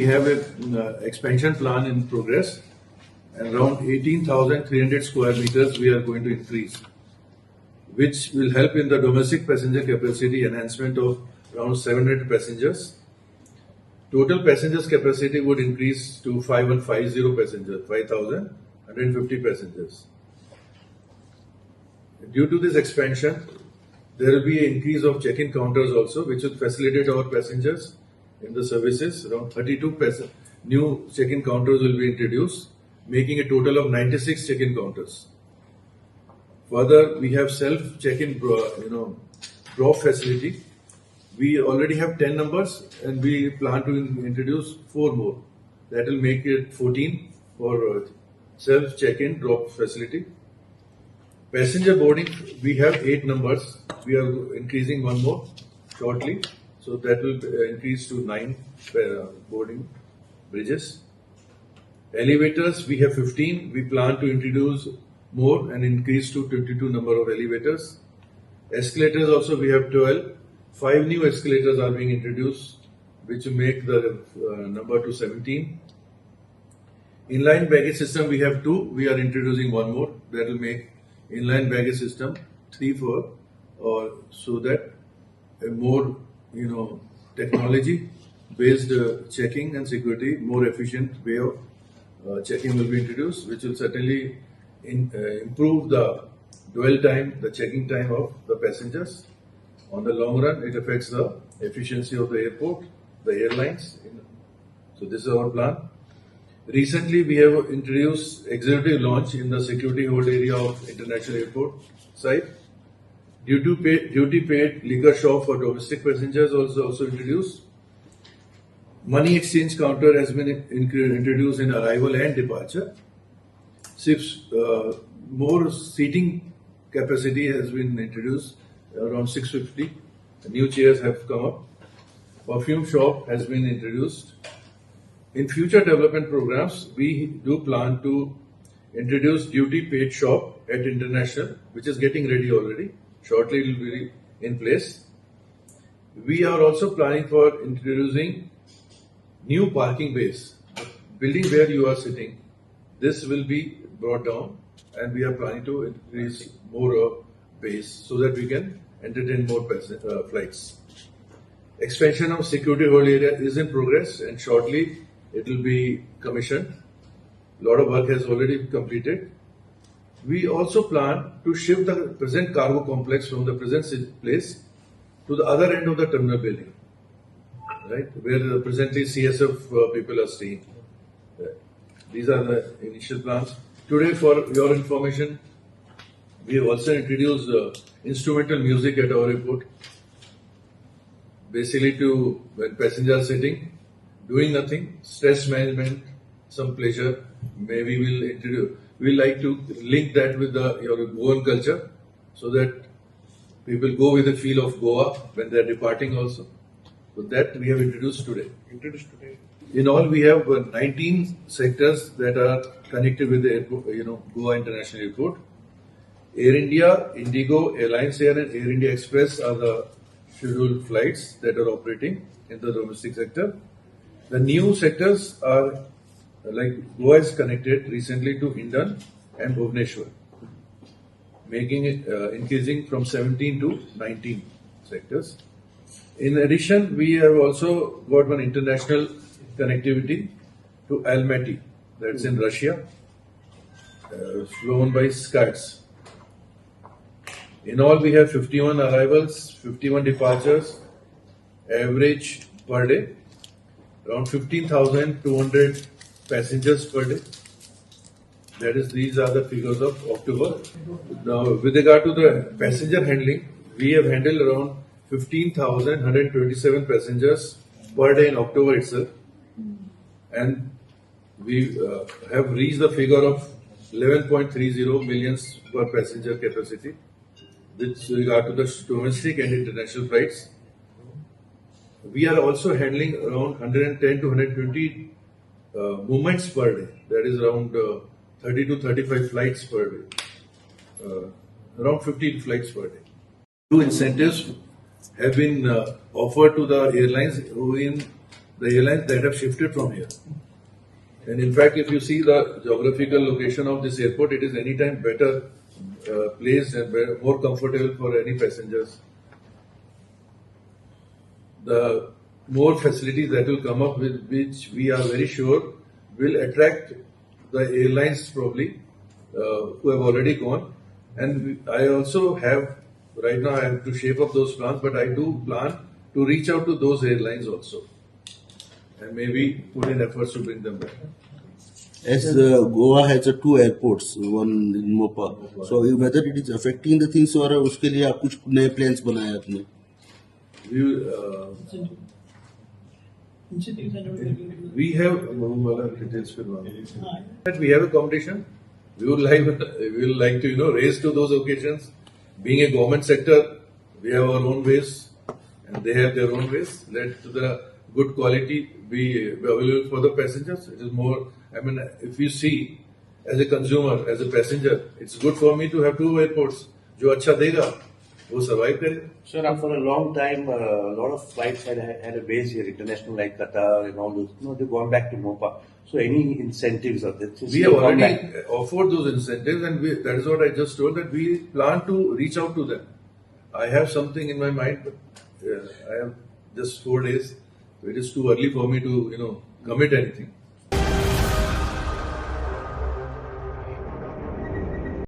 we have an expansion plan in progress, and around 18,300 square meters we are going to increase, which will help in the domestic passenger capacity enhancement of around 700 passengers. Total passengers capacity would increase to 5150 passengers, 5,150 passengers. Due to this expansion, there will be an increase of check-in counters also, which will facilitate our passengers in the services. Around 32 new check-in counters will be introduced, making a total of 96 check-in counters. Further, we have self check-in drop facility. We already have 10 numbers and we plan to introduce 4 more. That will make it 14 for self check-in drop facility. Passenger boarding, we have 8 numbers. We are increasing 1 more shortly. So that will increase to 9 boarding bridges. Elevators, we have 15. We plan to introduce more and increase to 22 number of elevators. Escalators also we have 12. 5 new escalators are being introduced, which will make the number to 17. Inline baggage system we have 2. We are introducing 1 more. That will make inline baggage system 3, 4, or so that a more technology based checking and security, more efficient way of checking will be introduced, which will certainly improve the dwell time, the checking time of the passengers. On the long run, it affects the efficiency of the airport, the airlines. So this is our plan. Recently, we have introduced executive launch in the security hold area of international airport site. Duty paid liquor shop for domestic passengers also introduced. Money exchange counter has been introduced in arrival and departure. More seating capacity has been introduced, around 650. New chairs have come up. Perfume shop has been introduced. In future development programs, we do plan to introduce duty paid shop at international, which is getting ready already. Shortly it will be in place. We are also planning for introducing new parking bays. The building where you are sitting, this will be brought down, and we are planning to increase more bays so that we can entertain more flights. Expansion of security hold area is in progress, and shortly it will be commissioned. A lot of work has already been completed. We also plan to shift the present cargo complex from the present place to the other end of the terminal building, right, where presently CSF people are staying. These are the initial plans. Today, for your information, we have also introduced instrumental music at our airport. Basically, to when passengers are sitting, doing nothing, stress management, some pleasure. Maybe we'll like to link that with your Goan culture, so that people go with the feel of Goa when they are departing also. So that we have introduced today. In all, we have 19 sectors that are connected with the airport, Goa International Airport. Air India, Indigo, Alliance Air, and Air India Express are the scheduled flights that are operating in the domestic sector. The new sectors are like Goa is connected recently to Hindon and Bhubaneswar, making it increasing from 17 to 19 sectors. In addition, we have also got one international connectivity to Almaty, that's in Russia, flown by Skies. In all, we have 51 arrivals, 51 departures, average per day, around 15,200 passengers per day. That is, these are the figures of October. Now, with regard to the passenger handling, we have handled around 15,127 passengers per day in October itself, and we have reached the figure of 11.30 millions per passenger capacity with regard to the domestic and international flights. We are also handling around 110 to 120 movements per day. That is around 30 to 35 flights per day. Around 15 flights per day. Two incentives have been offered to the airlines who in the airlines that have shifted from here. And in fact, if you see the geographical location of this airport, it is anytime better placed and more comfortable for any passengers. The more facilities that will come up with which we are very sure will attract the airlines probably who have already gone. And I also have, right now I have to shape up those plans, but I do plan to reach out to those airlines also and maybe put in efforts to bring them back. As Goa has two airports, one in Mopa. So whether it is affecting the things or उसके लिए आप कुछ नए plans बनाए आपने? We have we have a competition. We would like to raise to those occasions. Being a government sector, we have our own ways, and they have their own ways. Let the good quality be available for the passengers. It is more. I mean, if you see, as a consumer, as a passenger, it's good for me to have two airports. जो अच्छा देगा, वो survive करेगा. Sir, for a long time, a lot of flights had a base here, international, like Qatar and all those. No, they've gone back to Mopa. So any incentives of this? We have already offered those incentives, and that is what I just told, that we plan to reach out to them. I have something in my mind, but I have just 4 days. It is too early for me to, commit anything.